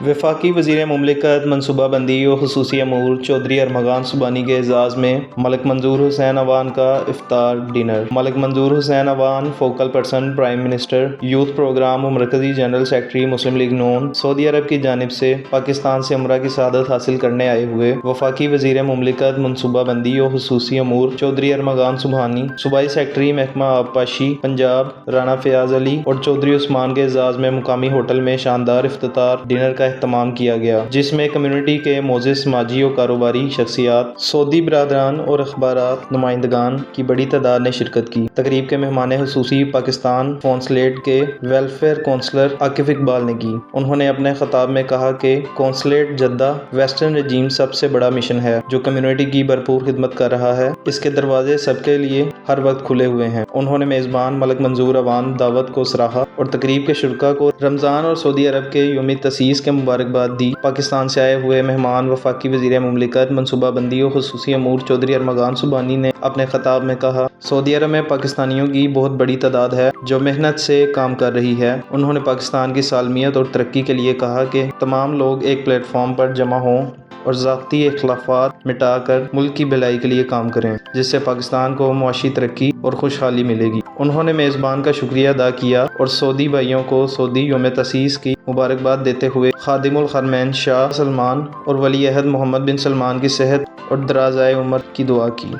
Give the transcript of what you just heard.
वफाकी वज़ीर मुमलिकत मनसूबा बंदी और खसूसी अमूर चौधरी अरमगान सुबानी के एजाज़ में मलिक मंजूर हुसैन अवान का इफ्तार dinner. Malik Manzoor Hussain Awan focal person prime minister youth program और मरकज़ी जनरल सेक्रेटरी मुस्लिम लीग नून सऊदी अरब की जानिब से पाकिस्तान से उम्रा की सआदत हासिल करने आए हुए वफाकी वज़ीर मुमलिकत मनसूबा बंदी और खसूसी अमूर चौधरी अरमगान सुबहानी, सूबाई सेक्रेटरी महकमा आबपाशी पंजाब राना फयाज अली और चौधरी उस्मान के एजाज़ में मुकामी होटल में शानदार इफ्तितार डिनर का एहतमाम किया गया, जिसमें कम्युनिटी के मोअज़्ज़िज़ समाजी और कारोबारी शख्सियात, सऊदी बरादरान और अखबारात नुमाइंदगान की बड़ी तादाद ने शिरकत की। तकरीब के मेहमान खुसूसी पाकिस्तान कौंसलेट के वेलफेयर काउंसलर आकिफ इकबाल ने की। उन्होंने अपने खिताब में कहा कि कौंसलेट जद्दा वेस्टर्न रजीम सबसे बड़ा मिशन है जो कम्युनिटी की भरपूर खिदमत कर रहा है। इसके दरवाजे सबके लिए हर वक्त खुले हुए हैं। उन्होंने मेज़बान मलिक मंजूर अवान दावत को सराहा और तकरीब के शुरका को रमज़ान और सऊदी अरब के यौम तसीस के मुबारकबाद दी। पाकिस्तान से आए हुए मेहमान वफाकी वज़ीर मुमलिकत मनसूबा बंदी और खसूसी अमूर चौधरी अरमगान सुबहानी ने अपने खिताब में कहा, सऊदी अरब में पाकिस्तानियों की बहुत बड़ी तादाद है जो मेहनत से काम कर रही है। उन्होंने पाकिस्तान की सालमियत और तरक्की के लिए कहा कि तमाम लोग एक प्लेटफॉर्म पर जमा हों और ज़ाती इख्लाफात मिटाकर मुल्क की भलाई के लिए काम करें, जिससे पाकिस्तान को मुआशी तरक्की और खुशहाली मिलेगी। उन्होंने मेज़बान का शुक्रिया अदा किया और सऊदी भाइयों को सऊदी यौम तसीस की मुबारकबाद देते हुए खादिमुल हरमैन शाह सलमान और वली अहद मोहम्मद बिन सलमान की सेहत और दराज़ उम्र की दुआ की।